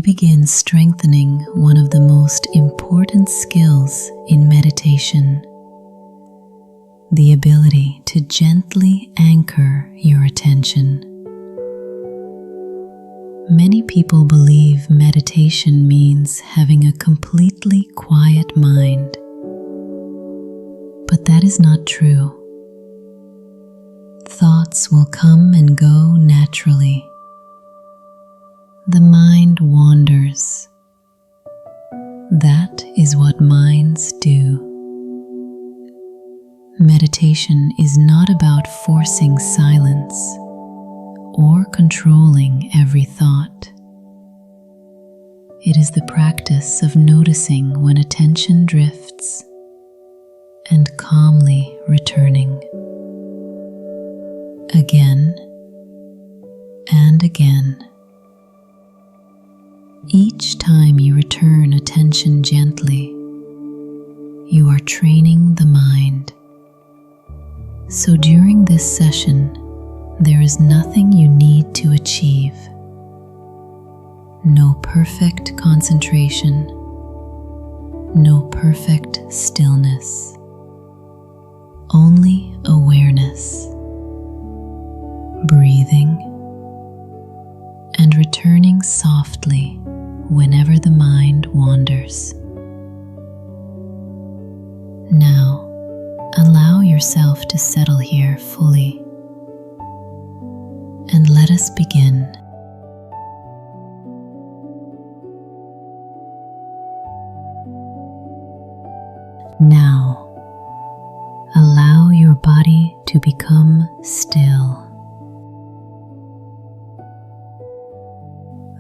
begin strengthening one of the most important skills in meditation: the ability to gently anchor your attention. Many people believe meditation means having a completely quiet mind, but that is not true. Thoughts will come and go naturally. The mind wanders. That is what minds do. Meditation is not about forcing silence or controlling every thought. It is the practice of noticing when attention drifts and calmly returning again and again. Each time you return attention gently, you are training the mind. So during this session, there is nothing you need to achieve. No perfect concentration, no perfect stillness, only awareness, breathing, and returning softly whenever the mind wanders. Now, allow yourself to settle here fully, and let us begin. Now, allow your body to become still.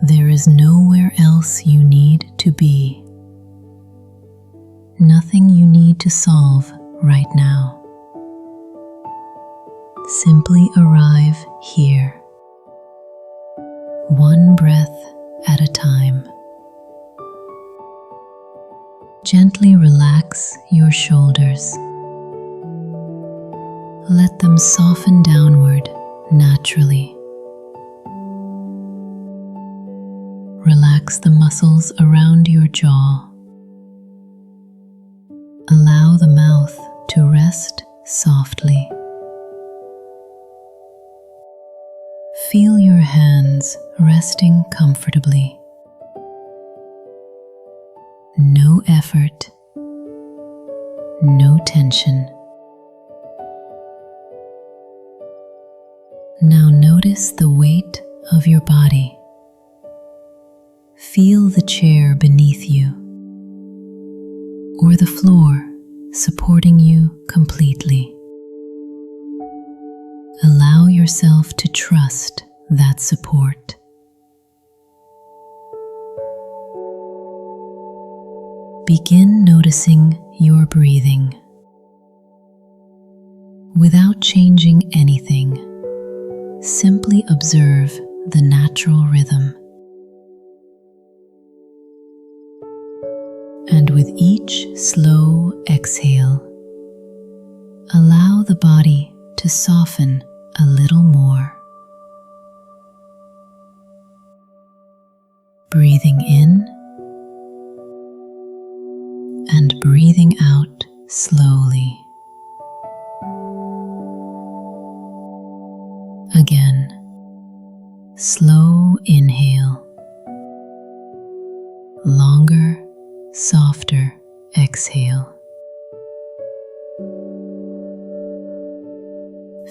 There is nowhere else you need to be. Nothing you need to solve right now. Simply arrive here, one breath at a time. Gently relax your shoulders. Let them soften downward naturally. Relax the muscles around your jaw. Allow the mouth to rest softly. Feel your hands resting comfortably. No effort, no tension. Now notice the weight of your body. Feel the chair beneath you, or the floor supporting you completely. Allow yourself to trust that support. Begin noticing your breathing. Without changing anything, simply observe the natural rhythm. And with each slow exhale, allow the body to soften a little more. Breathing in and breathing out slowly. Again, slow inhale, longer, softer exhale.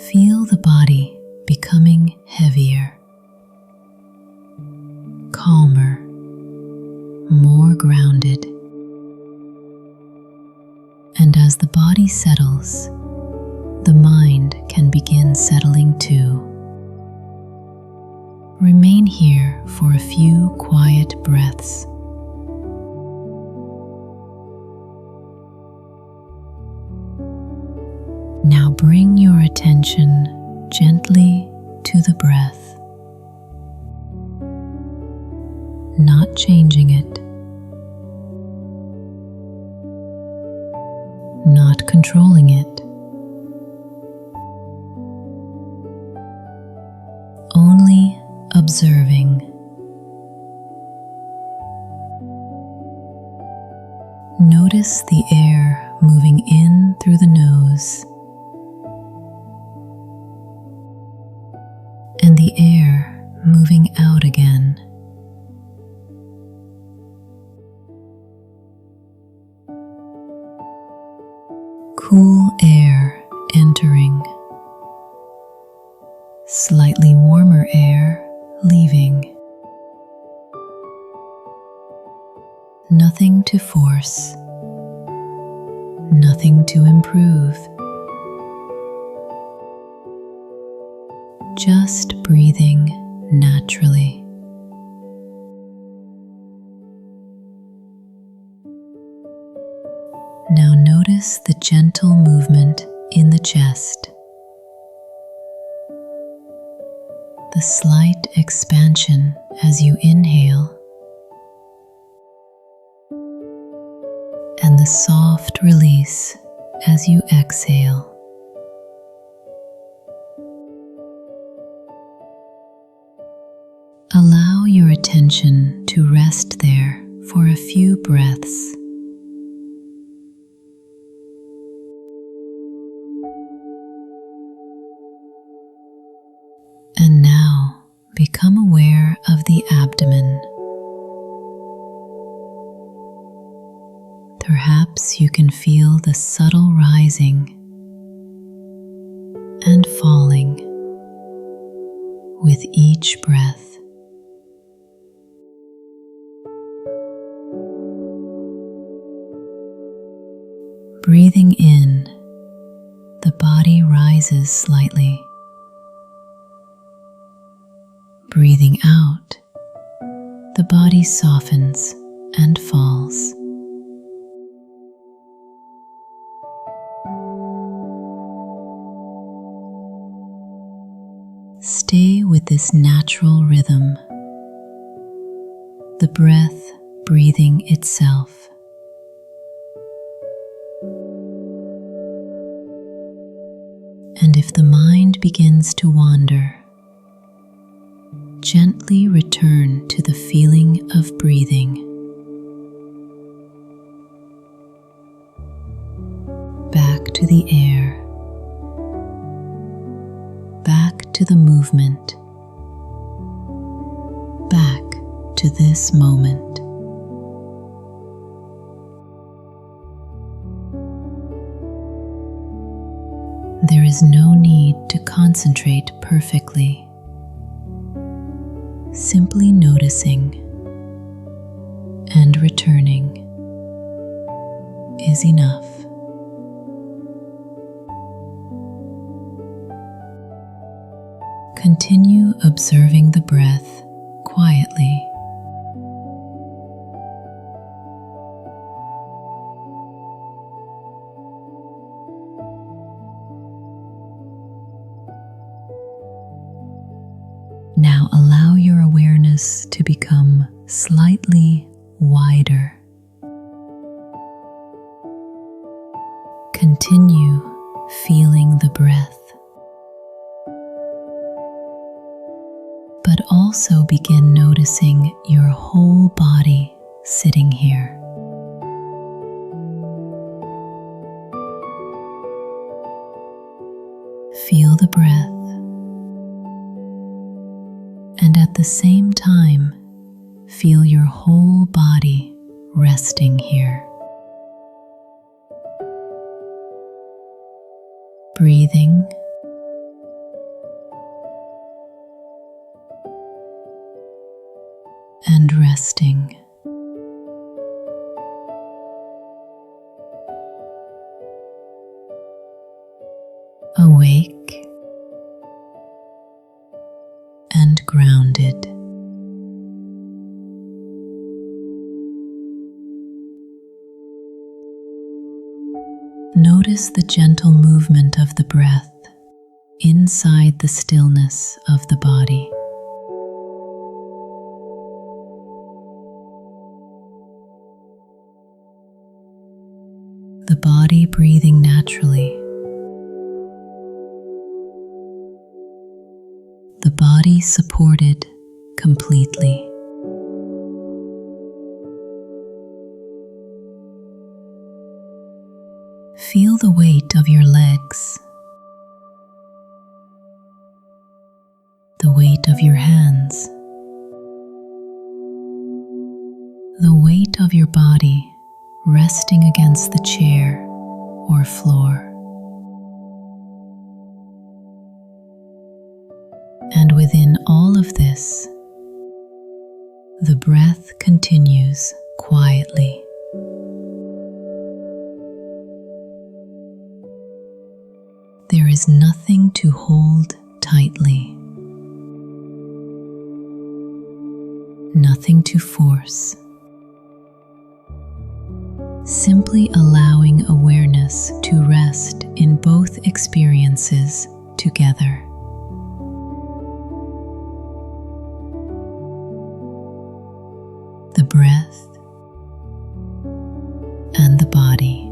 Feel the body becoming heavier, calmer, more grounded. And as the body settles, the mind can begin settling too. Remain here for a few quiet breaths. Now bring your attention gently to the breath, not changing it, not controlling it, only observing. notice the air moving in through the nose and the air moving out again. Cool air entering, slightly warmer air leaving. Nothing to force, nothing to improve. Just breathing naturally. Now notice the gentle movement in the chest, the slight expansion as you inhale, and the soft release as you exhale. Allow your attention to rest there for a few breaths. And now become aware of the abdomen. Perhaps you can feel the subtle rising and falling with each breath. Breathing in, the body rises slightly. Breathing out, the body softens and falls. Stay with this natural rhythm, the breath breathing itself. And if the mind begins to wander, gently return to the feeling of breathing. Back to the air, back to the movement, back to this moment. There is no need to concentrate perfectly. Simply noticing and returning is enough. Continue observing the breath quietly. Now allow your awareness to become slightly wider. Continue feeling the breath, but also begin noticing your whole body sitting here. Feel the breath, and at the same time, feel your whole body resting here. Breathing and resting. Awake and grounded. Notice the gentle movement of the breath inside the stillness of the body. The body breathing naturally. The body supported completely. Feel the weight of your legs, the weight of your hands, the weight of your body resting against the chair or floor. And within all of this, the breath continues quietly. There is nothing to hold tightly, nothing to force. Simply allowing awareness to rest in both experiences together. The breath and the body.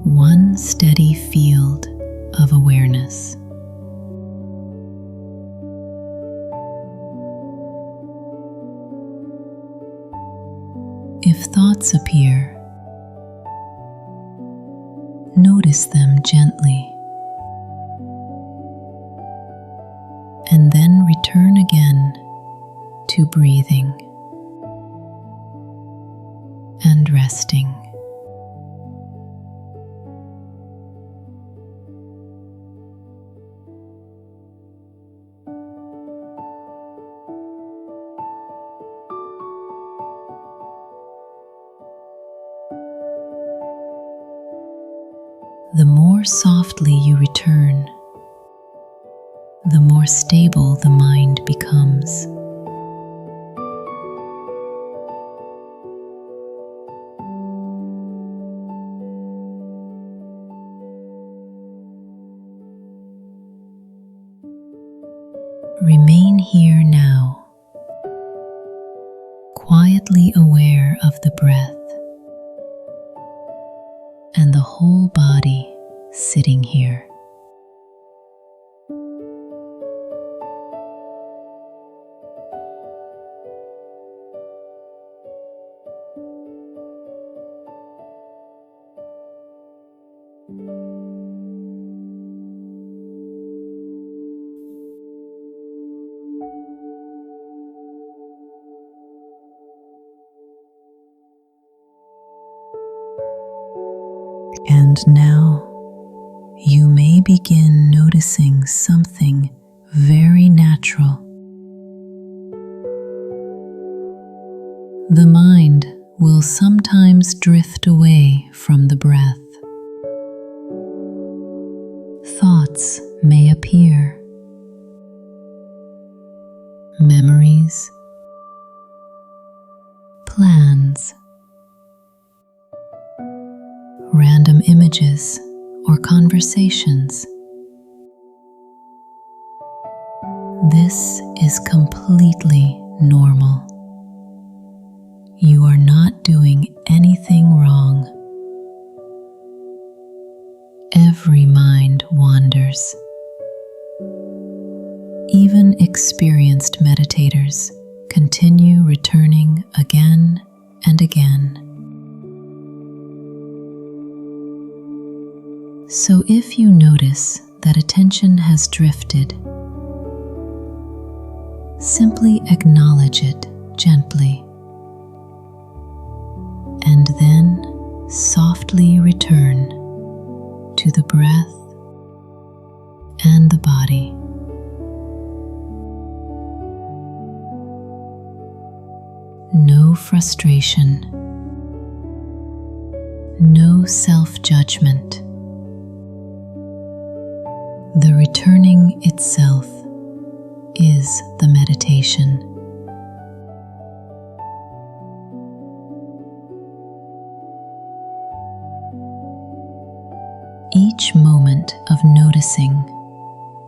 One steady field of awareness. If thoughts appear, notice them gently, and then return again to breathing and resting. The more softly you return, the more stable the mind becomes. Remain here now, quietly aware of the breath and the whole body sitting here. And now you may begin noticing something very natural. The mind will sometimes drift away from the breath. Thoughts may appear. Memories, plans, random images or conversations. This is completely normal. You are not doing anything wrong. Every mind wanders. Even experienced meditators continue returning again and again. So if you notice that attention has drifted, simply acknowledge it gently, and then softly return to the breath and the body. No frustration, no self-judgment. The returning itself is the meditation. Each moment of noticing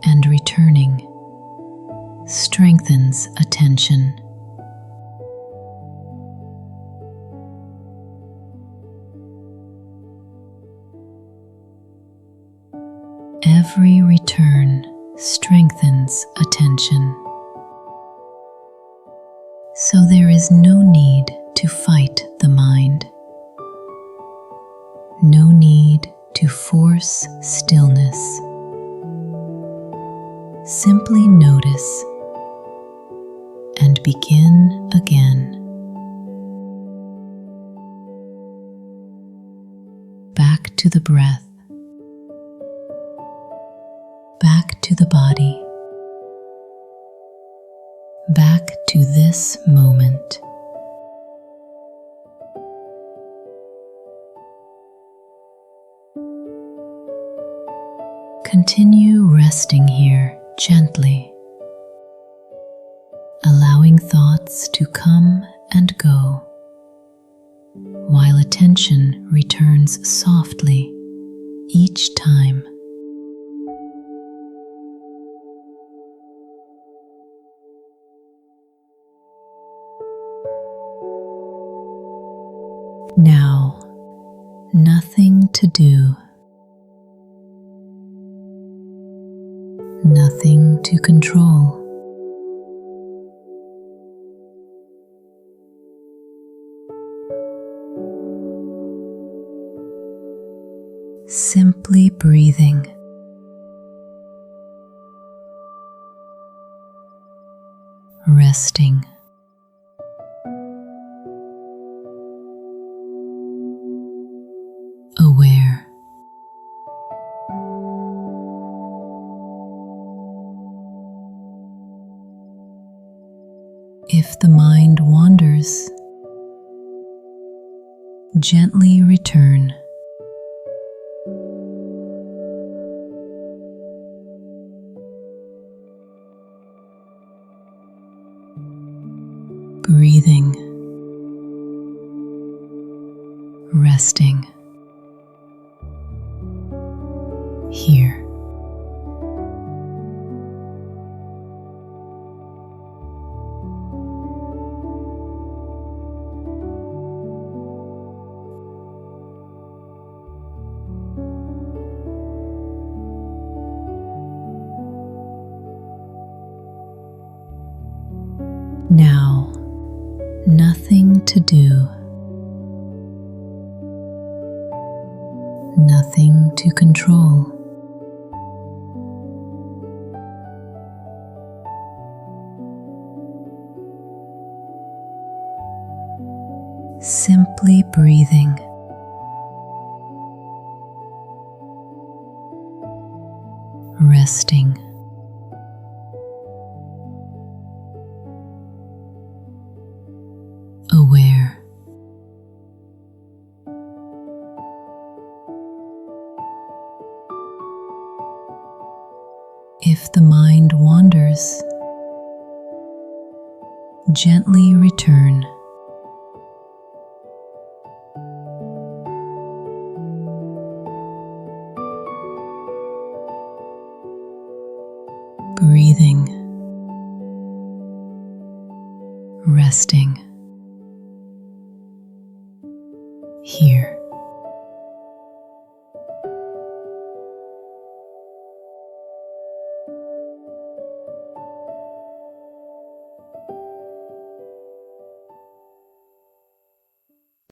and returning strengthens attention. Every return strengthens attention. So there is no need to fight the mind. No need to force stillness. Simply notice and begin again. Back to the breath, back to the body, back to this moment. Continue resting here gently, allowing thoughts to come and go, while attention returns softly each time. Now, nothing to do, nothing to control. Simply breathing, resting, aware. If the mind wanders, gently return. Breathing, resting, here. Now, nothing to do, nothing to control. Simply breathing, resting, aware. If the mind wanders, gently return. Breathing, resting.